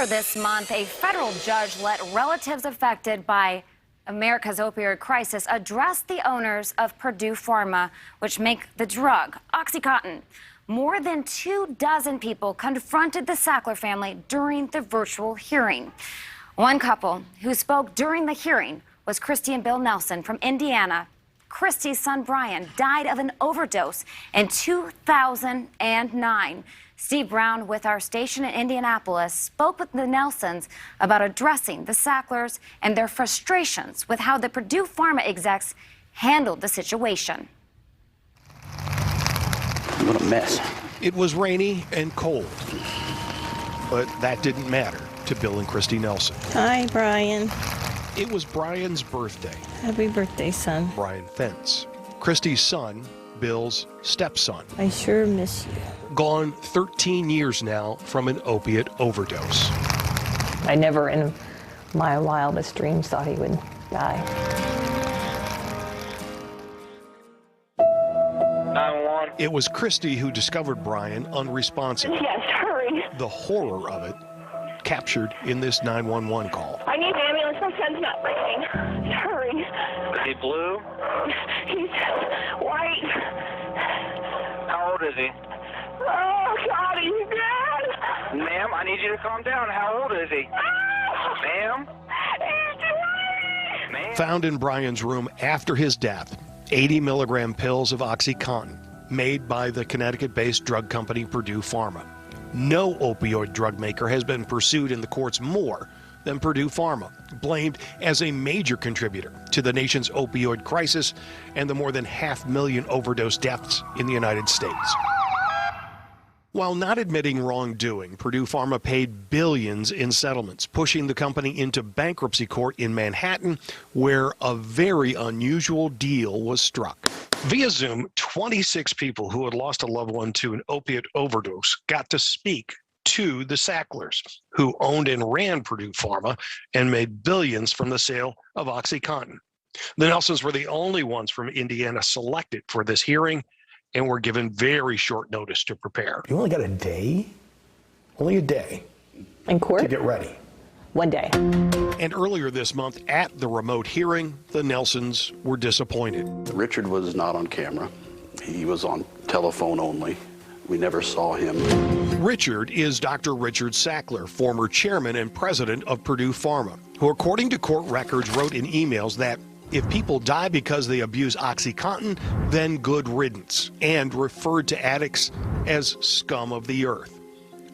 Earlier this month, a federal judge let relatives affected by America's opioid crisis address the owners of Purdue Pharma, which make the drug OxyContin. More than 24 people confronted the Sackler family during the virtual hearing. One couple who spoke during the hearing was Christy and Bill Nelson from Indiana. Christy's son Brian died of an overdose in 2009. Steve Brown with our station in Indianapolis spoke with the Nelsons about addressing the Sacklers and their frustrations with how the Purdue Pharma execs handled the situation. What a mess. It was rainy and cold, but that didn't matter to Bill and Christy Nelson. Hi, Brian. It was Brian's birthday. Happy birthday, son. Brian Fentz, Christy's son, Bill's stepson. I sure miss you. Gone 13 years now from an opiate overdose. I never in my wildest dreams thought he would die. 911. It was Christy who discovered Brian unresponsive. Yes, hurry. The horror of it captured in this 911 call. I need an ambulance. My son's not breathing. Hurry. Is he blue? He's white. How old is he? Oh, God, he's dead. Ma'am, I need you to calm down. How old is he? Ma'am? Ma'am? Found in Brian's room after his death, 80-milligram pills of OxyContin, made by the Connecticut-based drug company Purdue Pharma. No opioid drug maker has been pursued in the courts more than Purdue Pharma, blamed as a major contributor to the nation's opioid crisis and the more than 500,000 overdose deaths in the United States. While not admitting wrongdoing, Purdue Pharma paid billions in settlements, pushing the company into bankruptcy court in Manhattan, where a very unusual deal was struck. Via Zoom, 26 people who had lost a loved one to an opiate overdose got to speak to the Sacklers, who owned and ran Purdue Pharma and made billions from the sale of OxyContin. The Nelsons were the only ones from Indiana selected for this hearing and were given very short notice to prepare. You only got a day? Only a day. In court? To get ready. One day. And earlier this month, at the remote hearing, the Nelsons were disappointed. Richard was not on camera. He was on telephone only. We never saw him. Richard is Dr. Richard Sackler, former chairman and president of Purdue Pharma, who, according to court records, wrote in emails that if people die because they abuse OxyContin, then good riddance, and referred to addicts as scum of the earth.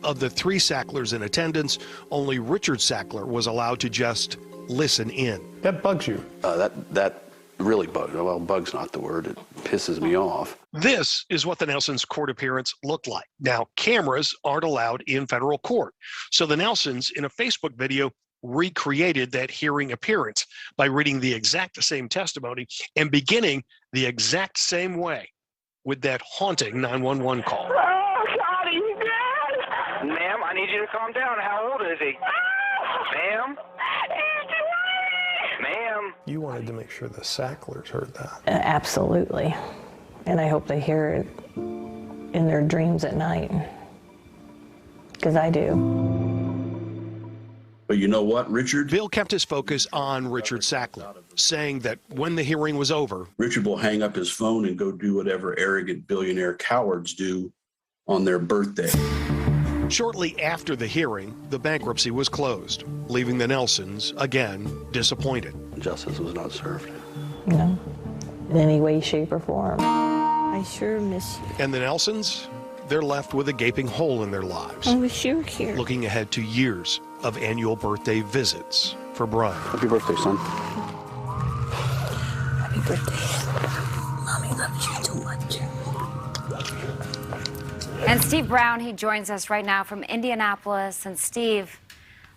Of the 3 Sacklers in attendance, only Richard Sackler was allowed to just listen in. That bugs you? That really bugs. Well, bug's not the word. It pisses me off. This is what the Nelsons' court appearance looked like. Now, cameras aren't allowed in federal court, so the Nelsons, in a Facebook video, recreated that hearing appearance by reading the exact same testimony and beginning the exact same way with that haunting 911 call. Oh, God, he's dead. Ma'am, I need you to calm down. How old is he? Ma'am? Ma'am? You wanted to make sure the Sacklers heard that. Absolutely. And I hope they hear it in their dreams at night. Because I do. But you know what, Richard? Bill kept his focus on Richard Sackler, saying that when the hearing was over, Richard will hang up his phone and go do whatever arrogant billionaire cowards do on their birthday. Shortly after the hearing, the bankruptcy was closed, leaving the Nelsons, again, disappointed. Justice was not served. No. In any way, shape, or form. I sure miss you. And the Nelsons, they're left with a gaping hole in their lives, I wish you were here. looking ahead to years of annual birthday visits for Brian. Happy birthday, son. Happy birthday. Mommy loves you too much. And Steve Brown, he joins us right now from Indianapolis. And Steve,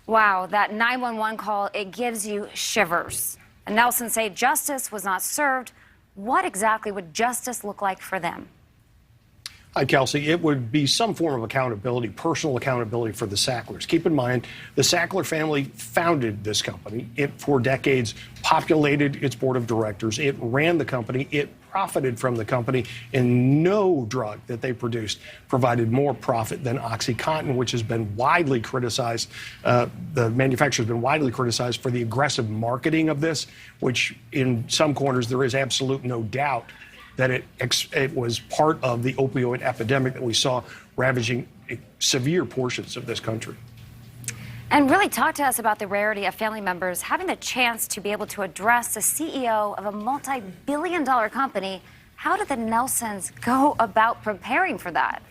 wow, that 911 call, it gives you shivers. And Nelson say justice was not served. What exactly would justice look like for them? Hi, Kelsey. It would be some form of accountability, personal accountability for the Sacklers. Keep in mind, the Sackler family founded this company. It, for decades, populated its board of directors. It ran the company. It profited from the company, and no drug that they produced provided more profit than OxyContin, which has been widely criticized. The manufacturer has been widely criticized for the aggressive marketing of this, which in some corners there is absolute no doubt that it was part of the opioid epidemic that we saw ravaging severe portions of this country. And really talk to us about the rarity of family members having the chance to be able to address the CEO of a multi-billion-dollar company. How did the Nelsons go about preparing for that?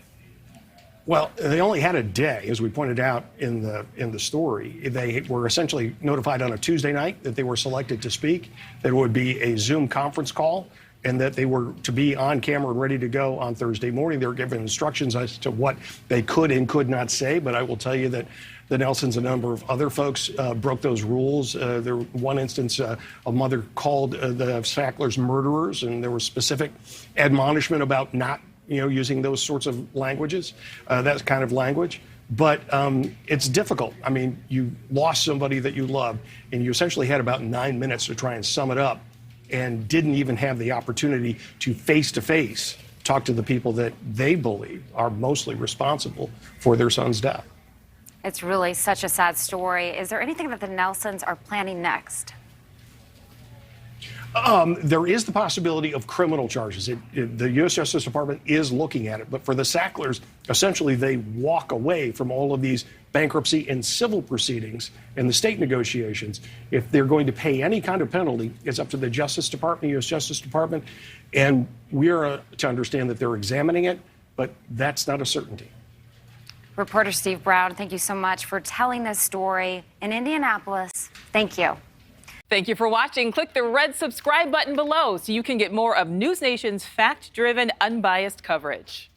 Well, they only had a day, as we pointed out in the story. They were essentially notified on a Tuesday night that they were selected to speak. There would be a Zoom conference call, and that they were to be on camera and ready to go on Thursday morning. They were given instructions as to what they could and could not say, but I will tell you that the Nelsons and a number of other folks broke those rules. There one instance, a mother called the Sacklers murderers, and there was specific admonishment about not using those sorts of languages, that kind of language. But it's difficult. I mean, you lost somebody that you loved, and you essentially had about 9 minutes to try and sum it up, and didn't even have the opportunity to face-to-face talk to the people that they believe are mostly responsible for their son's death. It's really such a sad story. Is there anything that the Nelsons are planning next? There is the possibility of criminal charges. The U.S. Justice Department is looking at it, but for the Sacklers, essentially they walk away from all of these bankruptcy and civil proceedings and the state negotiations. If they're going to pay any kind of penalty, it's up to the Justice Department, U.S. Justice Department, and we are to understand that they're examining it, but that's not a certainty. Reporter Steve Brown, thank you so much for telling this story in Indianapolis. Thank you. Thank you for watching. Click the red subscribe button below so you can get more of NewsNation's fact-driven, unbiased coverage.